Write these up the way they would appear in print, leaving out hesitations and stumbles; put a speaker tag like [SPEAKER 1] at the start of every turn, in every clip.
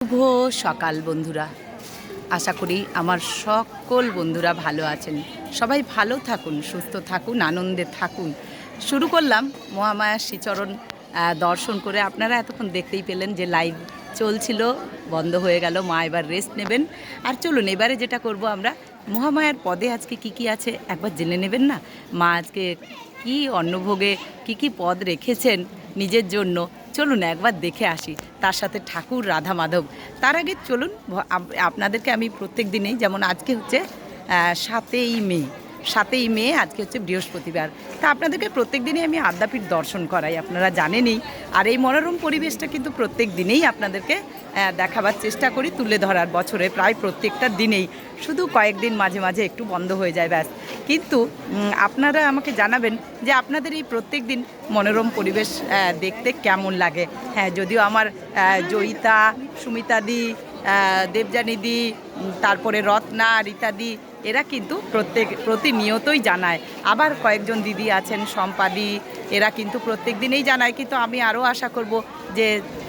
[SPEAKER 1] শুভ সকাল বন্ধুরা, আশা করি আমার সকল বন্ধুরা ভালো আছেন। সবাই ভালো থাকুন, সুস্থ থাকুন, আনন্দে থাকুন। শুরু করলাম মহামায়ার শ্রীচরণ দর্শন করে। আপনারা এতক্ষণ দেখতেই পেলেন যে লাইভ চলছিল, বন্ধ হয়ে গেল। মা এবার রেস্ট নেবেন। আর চলুন এবারে যেটা করব, আমরা মহামায়ার পদে আজকে কি কি আছে একবার জেনে নেবেন না। মা আজকে কি অন্নভোগে কি কি পদ রেখেছেন নিজের জন্য, চলুন একবার দেখে আসি। তার সাথে ঠাকুর রাধা মাধব। তার আগে চলুন আপনাদেরকে আমি প্রত্যেক দিনেই, যেমন আজকে হচ্ছে 7ই মে আজকে হচ্ছে বৃহস্পতিবার, তা আপনাদেরকে প্রত্যেক দিনই আমি আদ্যাপীঠ দর্শন করাই, আপনারা জানেনই। আর এই মনোরম পরিবেশটা কিন্তু প্রত্যেক দিনেই আপনাদেরকে দেখাবার চেষ্টা করি, তুলে ধরার। বছরে প্রায় প্রত্যেকটা দিনেই, শুধু কয়েকদিন মাঝে মাঝে একটু বন্ধ হয়ে যায় ব্যাস। কিন্তু আপনারা আমাকে জানাবেন যে আপনাদের এই প্রত্যেক দিন মনোরম পরিবেশ দেখতে কেমন লাগে। হ্যাঁ, যদিও আমার জয়িতা, সুমিতাদি, দেবযানীদি, তারপরে রত্না, রীতাদি, এরা কিন্তু প্রতিনিয়তই জানায়। আবার কয়েকজন দিদি আছেন, সম্পাদি, এরা কিন্তু প্রত্যেক দিনেই জানায়। কিন্তু আমি আরও আশা করব যে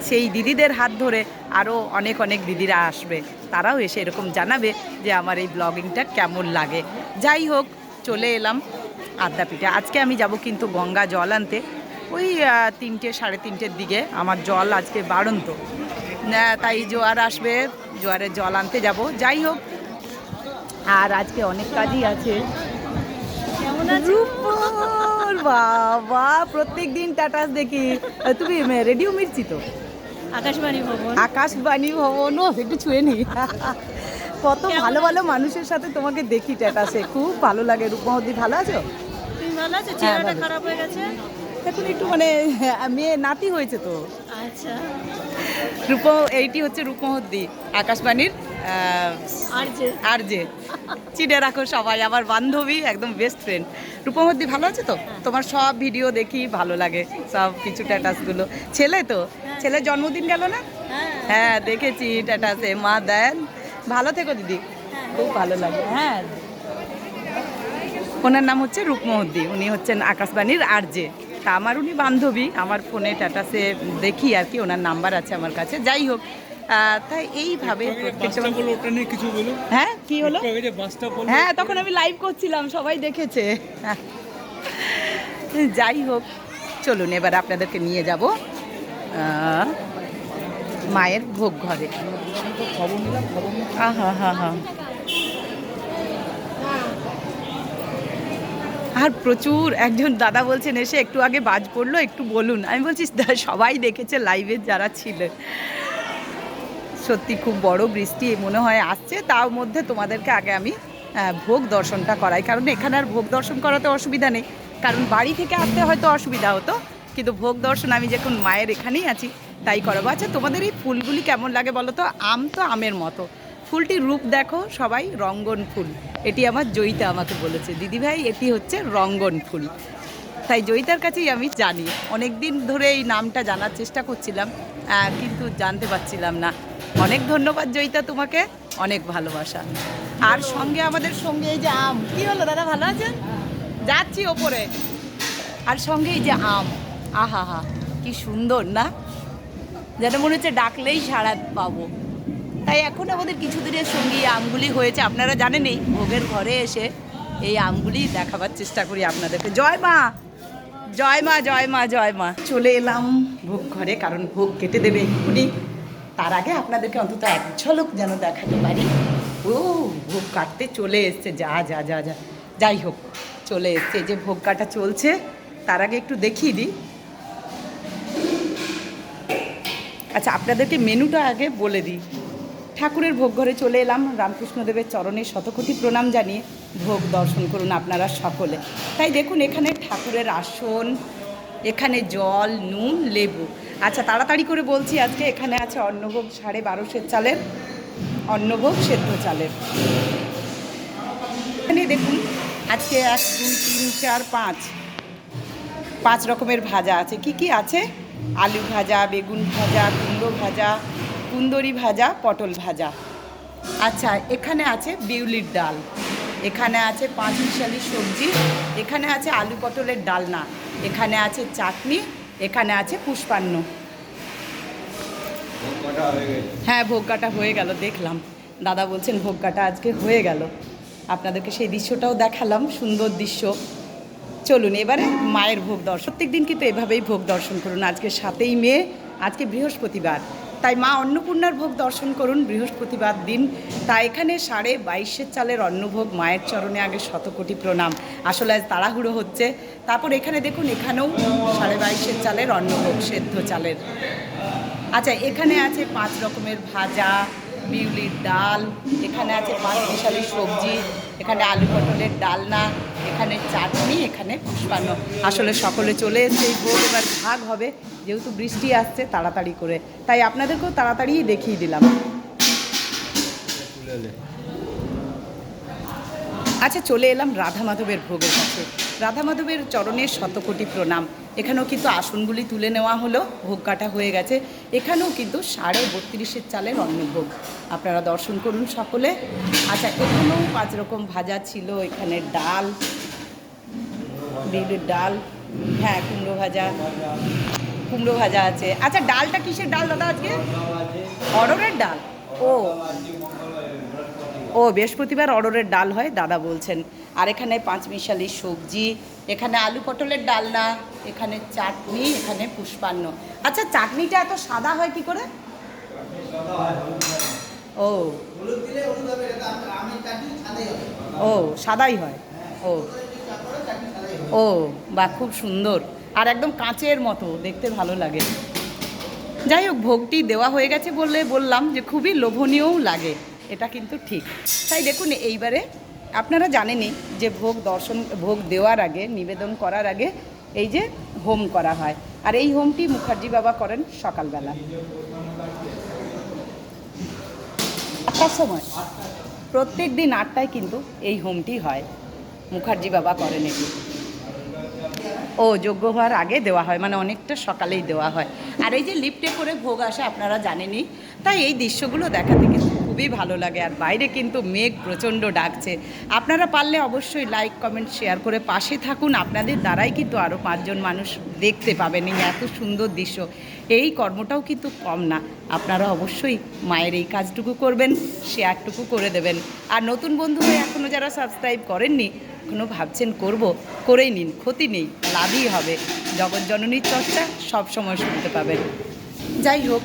[SPEAKER 1] সেই দিদিদের হাত ধরে আরও অনেক অনেক দিদিরা আসবে, তারাও এসে এরকম জানাবে যে আমার এই ব্লগিংটা কেমন লাগে। যাই হোক, চলে এলাম আদ্যাপীঠে। আজকে আমি যাব কিন্তু গঙ্গা জল আনতে, ওই 3টে সাড়ে 3টের দিকে। আমার জল আজকে বাড়ন্ত, তাই জোয়ার আসবে, জোয়ারের জল আনতে যাব। যাই হোক, আর আজকে অনেক কাজই আছে। রূপর বাবা, প্রত্যেক দিন স্ট্যাটাস দেখি। তুমি রেডিও মির্চি তো? আকাশবাণী ভবনও একটু ছুঁয়ে নি। কত ভালো ভালো মানুষের সাথে তোমাকে দেখি স্ট্যাটাসে, খুব ভালো লাগে। রূপমহদি ভালো আছো? চেহারাটা খারাপ হয়ে গেছে এখন একটু, মানে মেয়ে নাতি হয়েছে তো। আচ্ছা, এইটি হচ্ছে রূপমহদি, আকাশবাণীর আরজে। চিনে রাখো সবাই, আমার বান্ধবী, একদম বেস্ট ফ্রেন্ড। রূপমহদি ভালো আছে তো? তোমার সব ভিডিও দেখি, ভালো লাগে সব কিছু স্ট্যাটাসগুলো। ছেলে তো, ছেলের জন্মদিন গেল না? হ্যাঁ, দেখেছি স্ট্যাটাসে। মা দেন, ভালো থেকো দিদি, খুব ভালো লাগে। হ্যাঁ, ওনার নাম হচ্ছে রূপমহদি, উনি হচ্ছেন আকাশবাণীর আরজে। তা আমার উনি বান্ধবী, আমার ফোনে স্ট্যাটাসে দেখি আর কি, ওনার নাম্বার আছে আমার কাছে। যাই হোক, তাই এইভাবে হ্যাঁ, কি হলো? হ্যাঁ, তখন আমি লাইভ করছিলাম, সবাই দেখেছে। যাই হোক, চলুন এবার আপনাদেরকে নিয়ে যাব মায়ের ভোগ ঘরে। আর প্রচুর, একজন দাদা বলছেন এসে একটু আগে বাজ পড়লো, একটু বলুন। আমি বলছি সবাই দেখেছে লাইভে যারা ছিলেন। সত্যি খুব বড় বৃষ্টি মনে হয় আসছে, তার মধ্যে তোমাদেরকে আগে আমি ভোগ দর্শনটা করাই। কারণ এখানে আর ভোগ দর্শন করাতে অসুবিধা নেই, কারণ বাড়ি থেকে আসতে হয়তো অসুবিধা হতো, কিন্তু ভোগ দর্শন আমি যখন মায়ের এখানেই আছি তাই করাবো। আচ্ছা, তোমাদের এই ফুলগুলি কেমন লাগে বলো তো? আম তো আমের মতো, ফুলটির রূপ দেখো সবাই, রঙ্গন ফুল। এটি আমার জয়িতা আমাকে বলেছে, দিদিভাই এটি হচ্ছে রঙ্গন ফুল। তাই জয়িতার কাছেই আমি জানি, অনেক দিন ধরে এই নামটা জানার চেষ্টা করছিলাম, কিন্তু জানতে পারছিলাম না। অনেক ধন্যবাদ জয়িতা, তোমাকে অনেক ভালোবাসা। আর সঙ্গে আমাদের সঙ্গে এই যে আম, কি হলো দাদা, ভালো আছেন? যাচ্ছি ওপরে। আর সঙ্গে এই যে আম, আহা হা, কি সুন্দর না, যেন মনে হচ্ছে ডাকলেই সাড়া পাবো। তাই এখন আমাদের কিছুদিনের সঙ্গে এই আমগুলি হয়েছে, আপনারা জানেন। এই ভোগের ঘরে এসে এই আমগুলি দেখাবার চেষ্টা করি আপনাদেরকে। জয় মা, জয় মা, জয় মা, জয় মা। চলে এলাম ভোগ ঘরে, কারণ ভোগ কেটে দেবে এক্ষুনি। তার আগে আপনাদেরকে অন্তত এক ঝলক যেন দেখাতে পারি। ও ভোগ কাটতে চলে এসছে, যা যা যা যা, যাই হোক চলে এসছে, যে ভোগ কাটা চলছে। তার আগে একটু দেখিয়ে দিই। আচ্ছা, আপনাদেরকে মেনুটা আগে বলে দিই। ঠাকুরের ভোগ ঘরে চলে এলাম, রামকৃষ্ণদেবের চরণে শতকোটি প্রণাম জানিয়ে ভোগ দর্শন করুন আপনারা সকলে। তাই দেখুন, এখানে ঠাকুরের আসন, এখানে জল, নুন, লেবু। আচ্ছা, তাড়াতাড়ি করে বলছি, আজকে এখানে আছে অন্নভোগ 1250 চালের, অন্নভোগ সেদ্ধ চালের। এখানে দেখুন আজকে 1 2 3 4 5 রকমের ভাজা আছে। কি কি আছে? আলু ভাজা, বেগুন ভাজা, কুমড়ো ভাজা, কুন্দরি ভাজা, পটল ভাজা। আচ্ছা, এখানে আছে বিউলির ডাল, এখানে আছে 5 মিশালি সবজি, এখানে আছে আলু পটলের ডালনা, এখানে আছে চাটনি, এখানে আছে পুষ্পান্ন। হ্যাঁ, ভোগ কাটা হয়ে গেল, দেখলাম দাদা বলছেন ভোগ কাটা আজকে হয়ে গেল। আপনাদেরকে সেই দৃশ্যটাও দেখালাম, সুন্দর দৃশ্য। চলুন এবারে মায়ের ভোগ দর্শন। প্রত্যেক দিন কিন্তু এভাবেই ভোগ দর্শন করুন। আজকে 7ই মে, আজকে বৃহস্পতিবার, তাই মা অন্নপূর্ণার ভোগ দর্শন করুন বৃহস্পতিবার দিন। তাই এখানে 22.5 চালের অন্নভোগ, মায়ের চরণে আগে শতকোটি প্রণাম। আসলে আজ তাড়াহুড়ো হচ্ছে। তারপর এখানে দেখুন, এখানেও 22.5 চালের অন্নভোগ, সেদ্ধ চালের। আচ্ছা, এখানে আছে 5 রকমের ভাজা, বিউলির ডাল, এখানে আছে 5 মিশালি সবজি, এখানে আলু পটলের ডালনা, এখানে চাটনি, এখানে পুষ্পান্ন। আসলে সকলে চলে এসে এই ভোগ এবার ভাগ হবে, যেহেতু বৃষ্টি আসছে তাড়াতাড়ি করে, তাই আপনাদেরকেও তাড়াতাড়ি দেখিয়ে দিলাম। আচ্ছা, চলে এলাম রাধা মাধবের ভোগের কাছে। রাধা মাধবের চরণের শতকোটি প্রণাম। এখানেও কিন্তু আসনগুলি তুলে নেওয়া হলো, ভোগ কাটা হয়ে গেছে। এখানেও কিন্তু 32.5 চালের অন্নভোগ, আপনারা দর্শন করুন সকলে। আচ্ছা, এখানেও 5 রকম ভাজা ছিল, এখানে ডাল, বিউলির ডাল, হ্যাঁ কুমড়ো ভাজা আছে। আচ্ছা, ডালটা কিসের ডাল দাদা আজকে? অড়হরের ডাল। ও বৃহস্পতিবার অড়হরের ডাল হয় দাদা বলছেন। আর এখানে 5 মিশালি সবজি, এখানে আলু পটলের ডালনা, এখানে চাটনি, এখানে পুষ্পান্ন। আচ্ছা, চাটনিটা এত সাদা হয় কি করে? ও ও সাদাই হয়। ও ও বা খুব সুন্দর, আর একদম কাঁচের মতো দেখতে, ভালো লাগে। যাই হোক, ভোগটি দেওয়া হয়ে গেছে বললাম যে খুবই লোভনীয়ও লাগে, এটা কিন্তু ঠিক। তাই দেখুন, এইবারে আপনারা জানেনই যে ভোগ দেওয়ার আগে, নিবেদন করার আগে এই যে হোম করা হয়, আর এই হোমটি মুখার্জি বাবা করেন সকালবেলা 8টার সময়। প্রত্যেক দিন 8টায় কিন্তু এই হোমটি হয়, মুখার্জি বাবা করেন এটি। ও যজ্ঞ হওয়ার আগে দেওয়া হয়, মানে অনেকটা সকালেই দেওয়া হয়। আর এই যে লিফটে করে ভোগ আসে আপনারা জানেনই, তাই এই দৃশ্যগুলো দেখাতে কিন্তু খুবই ভালো লাগে। আর বাইরে কিন্তু মেঘ প্রচণ্ড ডাকছে। আপনারা পারলে অবশ্যই লাইক কমেন্ট শেয়ার করে পাশে থাকুন, আপনাদের দ্বারাই কিন্তু আরও 5 জন মানুষ দেখতে পাবেন এই এত সুন্দর দৃশ্য। এই কর্মটাও কিন্তু কম না, আপনারা অবশ্যই মায়ের এই কাজটুকু করবেন, শেয়ারটুকু করে দেবেন। আর নতুন বন্ধু হয়ে এখনও যারা সাবস্ক্রাইব করেননি, এখনও ভাবছেন করব, করেই নিন, ক্ষতি নেই, লাভই হবে। জগৎজননীর চর্চা সবসময় শুনতে পাবেন। যাই হোক,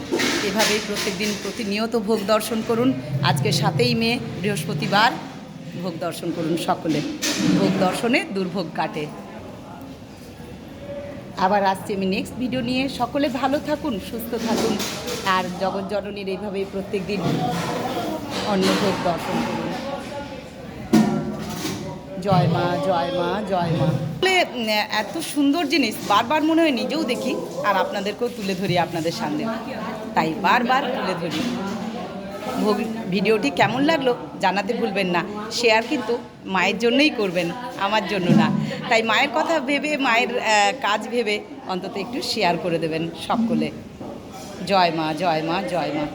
[SPEAKER 1] এভাবেই প্রত্যেকদিন প্রতিনিয়ত ভোগ দর্শন করুন। আজকে 7ই মে বৃহস্পতিবার, ভোগ দর্শন করুন সকলে। ভোগ দর্শনে দুর্ভোগ কাটে। আবার আসছি আমি নেক্সট ভিডিও নিয়ে। সকলে ভালো থাকুন, সুস্থ থাকুন, আর জগৎজননীর এইভাবেই প্রত্যেকদিন অন্নভোগ দর্শন করুন। জয় মা, জয় মা, জয় মা। এত সুন্দর জিনিস বারবার মনে হয় নিজেও দেখি, আর আপনাদেরকেও তুলে ধরি আপনাদের সামনে, তাই বারবার তুলে ধরি। ভিডিওটি কেমন লাগলো জানাতে ভুলবেন না। শেয়ার কিন্তু মায়ের জন্যই করবেন, আমার জন্য না। তাই মায়ের কথা ভেবে, মায়ের কাজ ভেবে অন্তত একটু শেয়ার করে দেবেন সকলে। জয় মা, জয় মা, জয় মা।